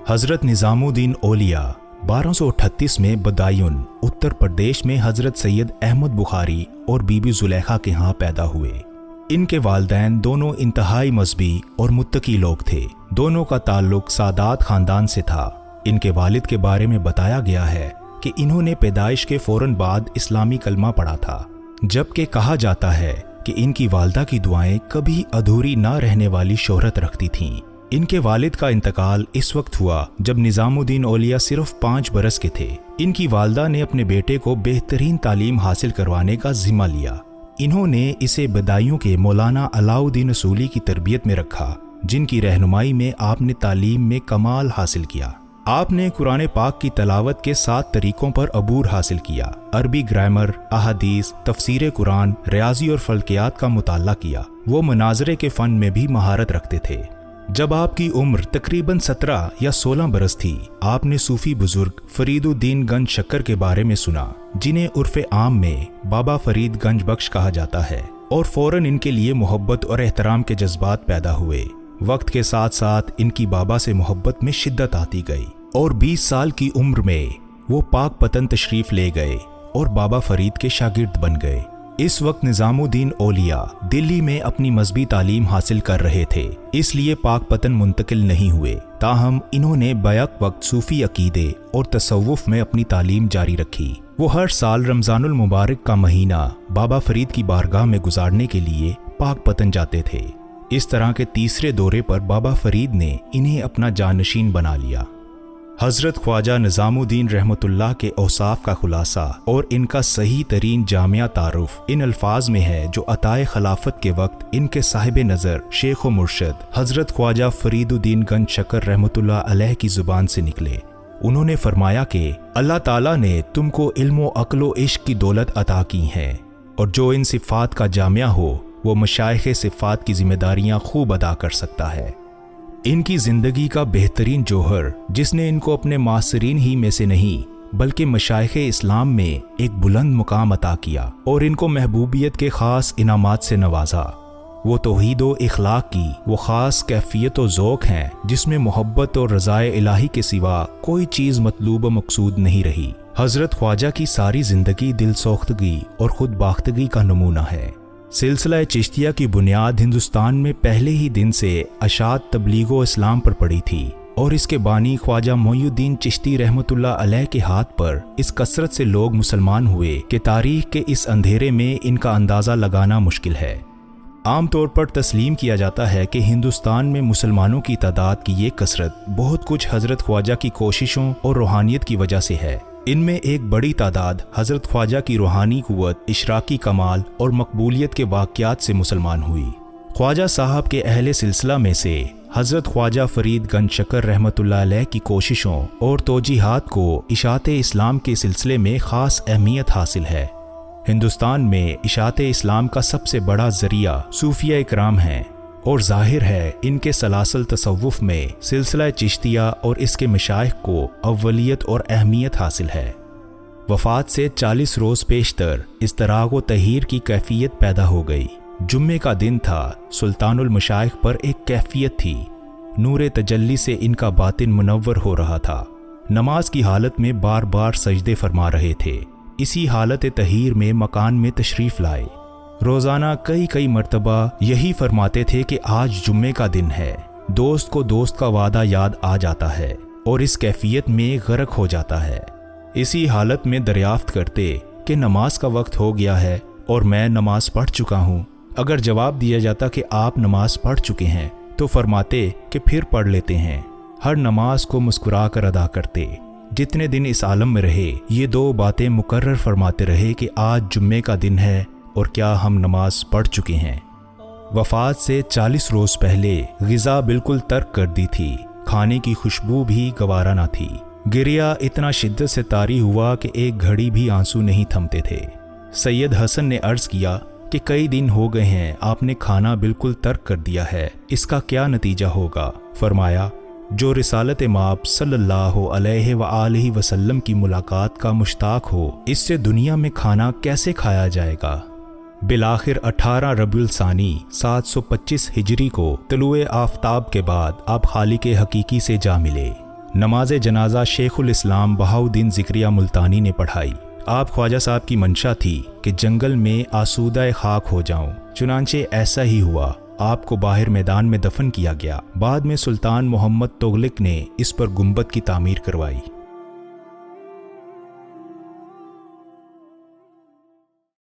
حضرت نظام الدین اولیاء 1238 میں بدایون اتر پردیش میں حضرت سید احمد بخاری اور بی بی زلیخا کے ہاں پیدا ہوئے۔ ان کے والدین دونوں انتہائی مذہبی اور متقی لوگ تھے۔ دونوں کا تعلق سادات خاندان سے تھا۔ ان کے والد کے بارے میں بتایا گیا ہے کہ انہوں نے پیدائش کے فوراً بعد اسلامی کلمہ پڑھا تھا، جبکہ کہا جاتا ہے کہ ان کی والدہ کی دعائیں کبھی ادھوری نہ رہنے والی شہرت رکھتی تھیں۔ ان کے والد کا انتقال اس وقت ہوا جب نظام الدین اولیاء صرف 5 برس کے تھے۔ ان کی والدہ نے اپنے بیٹے کو بہترین تعلیم حاصل کروانے کا ذمہ لیا۔ انہوں نے اسے بدایوں کے مولانا علاء الدین اصولی کی تربیت میں رکھا، جن کی رہنمائی میں آپ نے تعلیم میں کمال حاصل کیا۔ آپ نے قرآن پاک کی تلاوت کے 7 طریقوں پر عبور حاصل کیا، عربی گرامر، احادیث، تفسیر قرآن، ریاضی اور فلکیات کا مطالعہ کیا۔ وہ مناظرے کے فن میں بھی مہارت رکھتے تھے۔ جب آپ کی عمر تقریباً 17 یا 16 برس تھی، آپ نے صوفی بزرگ فرید الدین گنج شکر کے بارے میں سنا، جنہیں عرف عام میں بابا فرید گنج بخش کہا جاتا ہے، اور فوراً ان کے لیے محبت اور احترام کے جذبات پیدا ہوئے۔ وقت کے ساتھ ساتھ ان کی بابا سے محبت میں شدت آتی گئی، اور 20 سال کی عمر میں وہ پاک پتن تشریف لے گئے اور بابا فرید کے شاگرد بن گئے۔ اس وقت نظام الدین اولیاء دلی میں اپنی مذہبی تعلیم حاصل کر رہے تھے، اس لیے پاک پتن منتقل نہیں ہوئے، تاہم انہوں نے بیک وقت صوفی عقیدے اور تصوف میں اپنی تعلیم جاری رکھی۔ وہ ہر سال رمضان المبارک کا مہینہ بابا فرید کی بارگاہ میں گزارنے کے لیے پاک پتن جاتے تھے۔ اس طرح کے تیسرے دورے پر بابا فرید نے انہیں اپنا جانشین بنا لیا۔ حضرت خواجہ نظام الدین رحمۃ اللہ کے اوصاف کا خلاصہ اور ان کا صحیح ترین جامع تعارف ان الفاظ میں ہے جو عطائے خلافت کے وقت ان کے صاحب نظر شیخ و مرشد حضرت خواجہ فرید الدین گنج شکر رحمۃ اللہ علیہ کی زبان سے نکلے۔ انہوں نے فرمایا کہ اللہ تعالیٰ نے تم کو علم و عقل و عشق کی دولت عطا کی ہیں، اور جو ان صفات کا جامع ہو وہ مشائخ صفات کی ذمہ داریاں خوب ادا کر سکتا ہے۔ ان کی زندگی کا بہترین جوہر، جس نے ان کو اپنے معاصرین ہی میں سے نہیں بلکہ مشائخ اسلام میں ایک بلند مقام عطا کیا اور ان کو محبوبیت کے خاص انعامات سے نوازا، وہ توحید و اخلاق کی وہ خاص کیفیت و ذوق ہیں جس میں محبت اور رضائے الہی کے سوا کوئی چیز مطلوب و مقصود نہیں رہی۔ حضرت خواجہ کی ساری زندگی دل سوختگی اور خود باختگی کا نمونہ ہے۔ سلسلہ چشتیہ کی بنیاد ہندوستان میں پہلے ہی دن سے اشاعت تبلیغ و اسلام پر پڑی تھی، اور اس کے بانی خواجہ معین الدین چشتی رحمۃ اللہ علیہ کے ہاتھ پر اس کثرت سے لوگ مسلمان ہوئے کہ تاریخ کے اس اندھیرے میں ان کا اندازہ لگانا مشکل ہے۔ عام طور پر تسلیم کیا جاتا ہے کہ ہندوستان میں مسلمانوں کی تعداد کی یہ کثرت بہت کچھ حضرت خواجہ کی کوششوں اور روحانیت کی وجہ سے ہے۔ ان میں ایک بڑی تعداد حضرت خواجہ کی روحانی قوت، اشراقی کمال اور مقبولیت کے واقعات سے مسلمان ہوئی۔ خواجہ صاحب کے اہل سلسلہ میں سے حضرت خواجہ فرید گنج شکر رحمۃ اللہ علیہ کی کوششوں اور توجیہات کو اشاعت اسلام کے سلسلے میں خاص اہمیت حاصل ہے۔ ہندوستان میں اشاعت اسلام کا سب سے بڑا ذریعہ صوفیہ اکرام ہیں، اور ظاہر ہے ان کے سلاسل تصوف میں سلسلہ چشتیہ اور اس کے مشائخ کو اولیت اور اہمیت حاصل ہے۔ وفات سے 40 روز پیشتر اضطراغ و تحیر کی کیفیت پیدا ہو گئی۔ جمعے کا دن تھا، سلطان المشائخ پر ایک کیفیت تھی، نور تجلی سے ان کا باطن منور ہو رہا تھا۔ نماز کی حالت میں بار بار سجدے فرما رہے تھے۔ اسی حالت تحیر میں مکان میں تشریف لائے۔ روزانہ کئی مرتبہ یہی فرماتے تھے کہ آج جمعے کا دن ہے۔ دوست کو دوست کا وعدہ یاد آ جاتا ہے اور اس کیفیت میں غرق ہو جاتا ہے۔ اسی حالت میں دریافت کرتے کہ نماز کا وقت ہو گیا ہے اور میں نماز پڑھ چکا ہوں۔ اگر جواب دیا جاتا کہ آپ نماز پڑھ چکے ہیں تو فرماتے کہ پھر پڑھ لیتے ہیں۔ ہر نماز کو مسکرا کر ادا کرتے۔ جتنے دن اس عالم میں رہے یہ 2 باتیں مقرر فرماتے رہے کہ آج جمعے کا دن ہے اور کیا ہم نماز پڑھ چکے ہیں۔ وفات سے 40 روز پہلے غذا بالکل ترک کر دی تھی، کھانے کی خوشبو بھی گوارا نہ تھی۔ گریہ اتنا شدت سے طاری ہوا کہ ایک گھڑی بھی آنسو نہیں تھمتے تھے۔ سید حسن نے عرض کیا کہ کئی دن ہو گئے ہیں آپ نے کھانا بالکل ترک کر دیا ہے، اس کا کیا نتیجہ ہوگا؟ فرمایا، جو رسالت مآب صلی اللہ علیہ وآلہ وسلم کی ملاقات کا مشتاق ہو، اس سے دنیا میں کھانا کیسے کھایا جائے گا؟ بالآخر 18 ربیع الثانی 725 ہجری کو طلوع آفتاب کے بعد آپ خالق حقیقی سے جا ملے۔ نماز جنازہ شیخ الاسلام بہاؤالدین ذکریہ ملتانی نے پڑھائی۔ آپ خواجہ صاحب کی منشا تھی کہ جنگل میں آسودہ خاک ہو جاؤں، چنانچہ ایسا ہی ہوا۔ آپ کو باہر میدان میں دفن کیا گیا۔ بعد میں سلطان محمد تغلق نے اس پر گنبد کی تعمیر کروائی۔